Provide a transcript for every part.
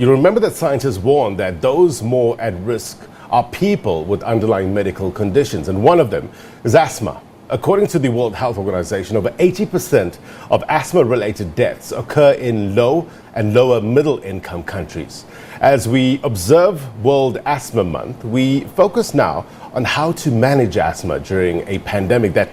You remember that scientists warned that those more at risk are people with underlying medical conditions, and one of them is asthma. According to the World Health Organization, over 80% of asthma-related deaths occur in low and lower middle-income countries. As we observe World Asthma Month, we focus now on how to manage asthma during a pandemic that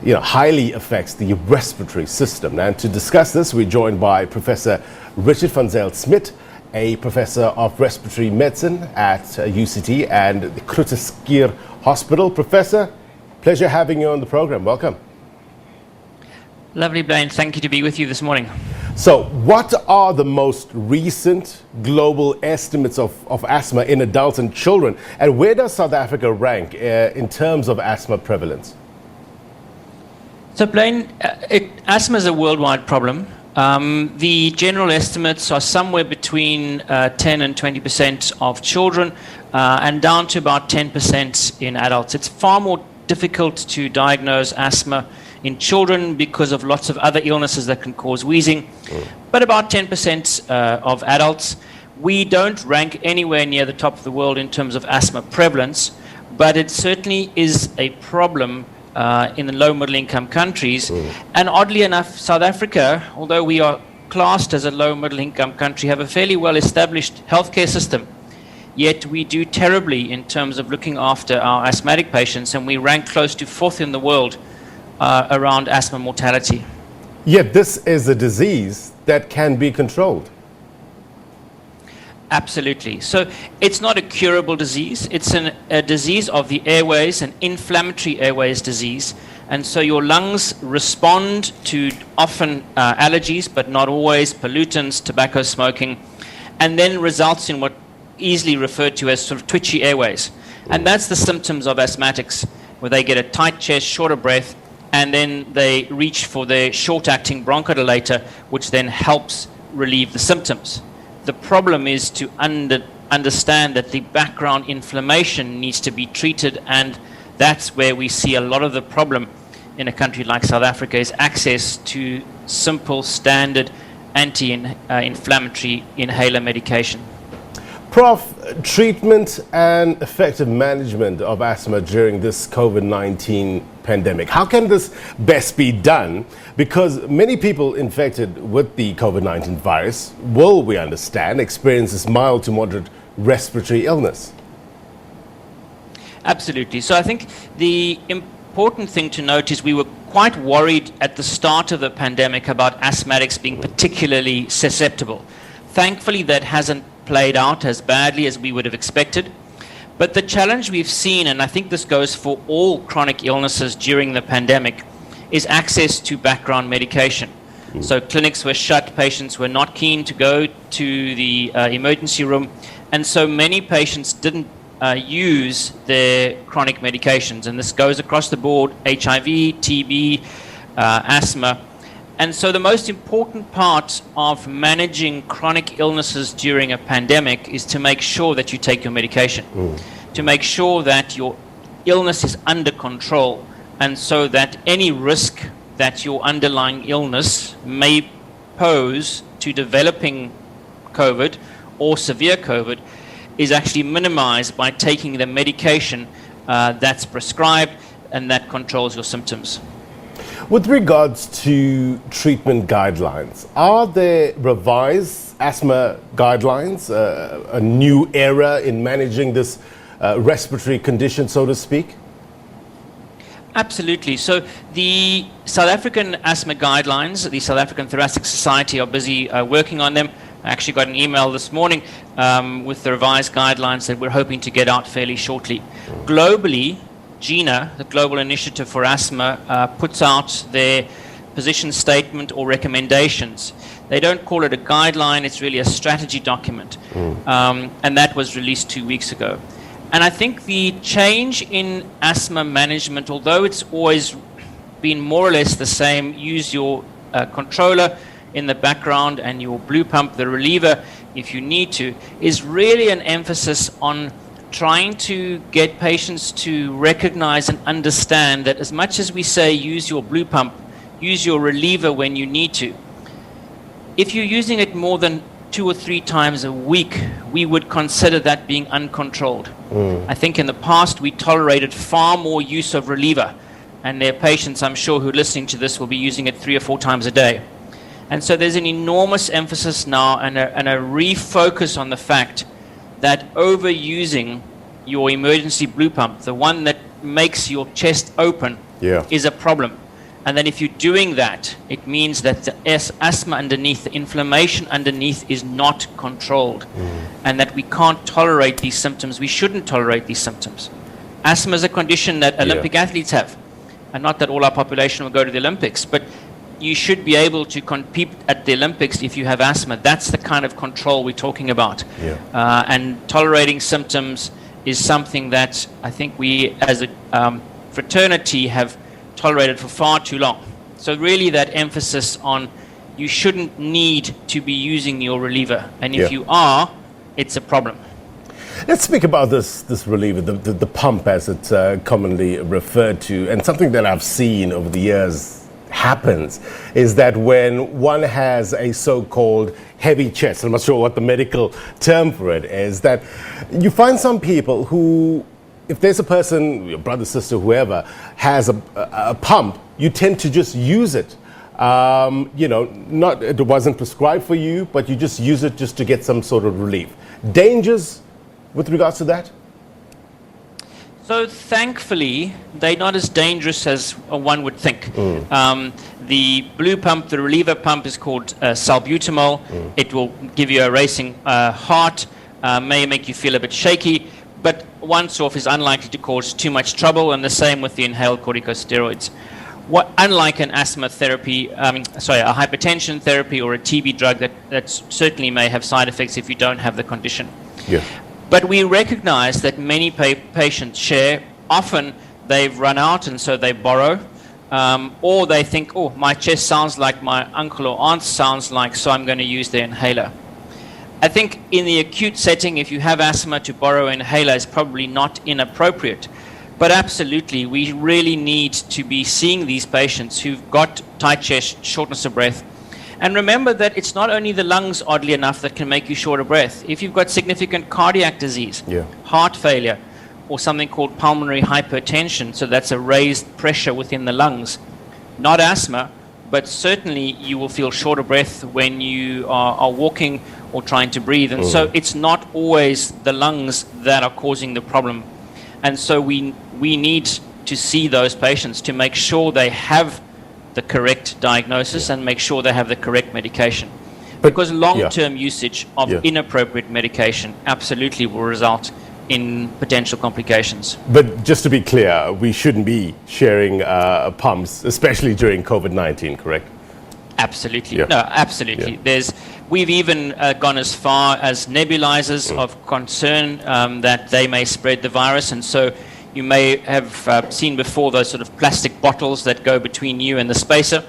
highly affects the respiratory system. And to discuss this, we're joined by Professor Richard van Zyl-Smit, a Professor of Respiratory Medicine at UCT and the Groote Schuur Hospital. Professor, pleasure having you on the program. Welcome. Lovely, Blaine. Thank you to be with you this morning. So, what are the most recent global estimates of asthma in adults and children? And where does South Africa rank in terms of asthma prevalence? So, Blaine, asthma is a worldwide problem. The general estimates are somewhere between 10 and 20% of children and down to about 10% in adults. It's far more difficult to diagnose asthma in children because of lots of other illnesses that can cause wheezing, but about 10% of adults. We don't rank anywhere near the top of the world in terms of asthma prevalence, but it certainly is a problem in the low middle income countries. And oddly enough, South Africa, although we are classed as a low middle income country, have a fairly well established healthcare system. Yet we do terribly in terms of looking after our asthmatic patients, and we rank close to fourth in the world around asthma mortality. Yet this is a disease that can be controlled. Absolutely. So it's not a curable disease. It's a disease of the airways, an inflammatory airways disease. And so your lungs respond to often allergies, but not always, pollutants, tobacco smoking, and then results in what easily referred to as sort of twitchy airways. And that's the symptoms of asthmatics, where they get a tight chest, short of breath, and then they reach for their short-acting bronchodilator, which then helps relieve the symptoms. The problem is to understand that the background inflammation needs to be treated, and that's where we see a lot of the problem in a country like South Africa, is access to simple, standard anti-inflammatory inhaler medication. Prof, treatment and effective management of asthma during this COVID-19 pandemic. How can this best be done? Because many people infected with the COVID-19 virus will, we understand, experience this mild to moderate respiratory illness. Absolutely. So I think the important thing to note is we were quite worried at the start of the pandemic about asthmatics being particularly susceptible. Thankfully, that hasn't played out as badly as we would have expected. But the challenge we've seen, and I think this goes for all chronic illnesses during the pandemic, is access to background medication. So clinics were shut, patients were not keen to go to the emergency room, and so many patients didn't use their chronic medications. And this goes across the board: HIV, TB, asthma. And so the most important part of managing chronic illnesses during a pandemic is to make sure that you take your medication, to make sure that your illness is under control, and so that any risk that your underlying illness may pose to developing COVID or severe COVID is actually minimized by taking the medication that's prescribed and that controls your symptoms. With regards to treatment guidelines, are there revised asthma guidelines, a new era in managing this respiratory condition, so to speak? Absolutely. So the South African asthma guidelines, the South African Thoracic Society are busy working on them. I actually got an email this morning with the revised guidelines that we're hoping to get out fairly shortly. Globally, GINA, the Global Initiative for Asthma, puts out their position statement or recommendations. They don't call it a guideline, it's really a strategy document. And that was released 2 weeks ago. And I think the change in asthma management, although it's always been more or less the same, use your controller in the background and your blue pump, the reliever, if you need to, is really an emphasis on trying to get patients to recognize and understand that as much as we say use your blue pump, use your reliever when you need to, if you're using it more than 2 or 3 times a week, we would consider that being uncontrolled. I think in the past we tolerated far more use of reliever, and their patients, I'm sure, who are listening to this will be using it 3 or 4 times a day. And so there's an enormous emphasis now and a refocus on the fact that overusing your emergency blue pump, the one that makes your chest open, is a problem. And then if you're doing that, it means that the asthma underneath, the inflammation underneath is not controlled. And that we can't tolerate these symptoms. We shouldn't tolerate these symptoms. Asthma is a condition that Olympic athletes have. And not that all our population will go to the Olympics, but you should be able to compete at the Olympics if you have asthma. That's the kind of control we're talking about. And tolerating symptoms is something that I think we as a fraternity have tolerated for far too long. So really that emphasis on you shouldn't need to be using your reliever, and if you are, it's a problem. Let's speak about this reliever, the pump as it's commonly referred to, and something that I've seen over the years happens is that when one has a so-called heavy chest, I'm not sure what the medical term for it is, that you find some people who, if there's a person, your brother, sister, whoever, has a pump, you tend to just use it. It wasn't prescribed for you, but you just use it just to get some sort of relief. Dangers with regards to that? So thankfully, they're not as dangerous as one would think. The blue pump, the reliever pump, is called salbutamol. It will give you a racing heart, may make you feel a bit shaky, but once off is unlikely to cause too much trouble, and the same with the inhaled corticosteroids. Unlike an asthma therapy, a hypertension therapy or a TB drug that certainly may have side effects if you don't have the condition. But we recognize that many patients share. Often they've run out and so they borrow, or they think, oh, my chest sounds like my uncle or aunt sounds like, so I'm going to use the inhaler. I think in the acute setting, if you have asthma, to borrow an inhaler is probably not inappropriate. But absolutely, we really need to be seeing these patients who've got tight chest, shortness of breath. And remember that it's not only the lungs, oddly enough, that can make you short of breath. If you've got significant cardiac disease, heart failure, or something called pulmonary hypertension, so that's a raised pressure within the lungs, not asthma, but certainly you will feel short of breath when you are walking or trying to breathe. And so it's not always the lungs that are causing the problem. And so we need to see those patients to make sure they have the correct diagnosis and make sure they have the correct medication. Because long-term usage of inappropriate medication absolutely will result in potential complications. But just to be clear, we shouldn't be sharing pumps, especially during COVID-19, correct? Absolutely. No, absolutely. We've even gone as far as nebulizers of concern that they may spread the virus. And so you may have seen before those sort of plastic bottles that go between you and the spacer.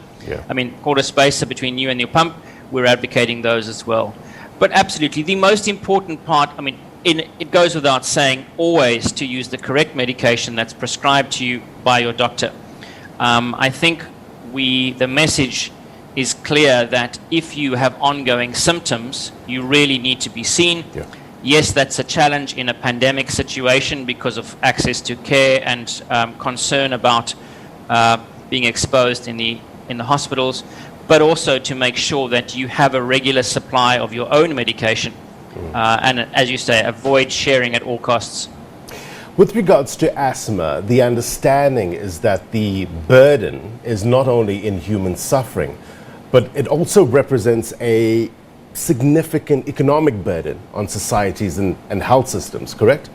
Called a spacer between you and your pump. We're advocating those as well. But absolutely, the most important part, it goes without saying, always to use the correct medication that's prescribed to you by your doctor. I think the message is clear that if you have ongoing symptoms, you really need to be seen. Yes, that's a challenge in a pandemic situation because of access to care and concern about being exposed in the hospitals, but also to make sure that you have a regular supply of your own medication. And as you say, avoid sharing at all costs. With regards to asthma, the understanding is that the burden is not only in human suffering, but it also represents a significant economic burden on societies and health systems, correct?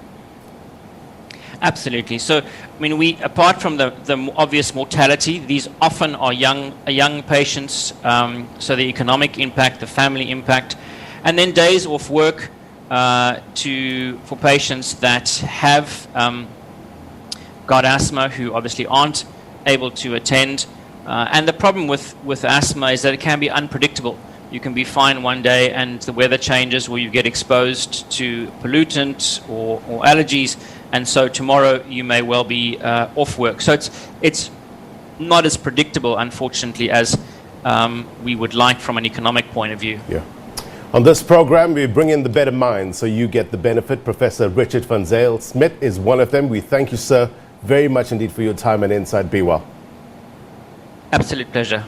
Absolutely. So, we apart from the obvious mortality, these often are young patients, so the economic impact, the family impact, and then days off work for patients that have got asthma who obviously aren't able to attend. And the problem with asthma is that it can be unpredictable. You can be fine one day and the weather changes, or you get exposed to pollutants or allergies, and so tomorrow you may well be off work. So it's not as predictable, unfortunately, as we would like from an economic point of view. On this program, we bring in the better minds so you get the benefit. Professor Richard van Zyl Smit is one of them. We thank you, sir, very much indeed for your time and insight. Be well. Absolute pleasure.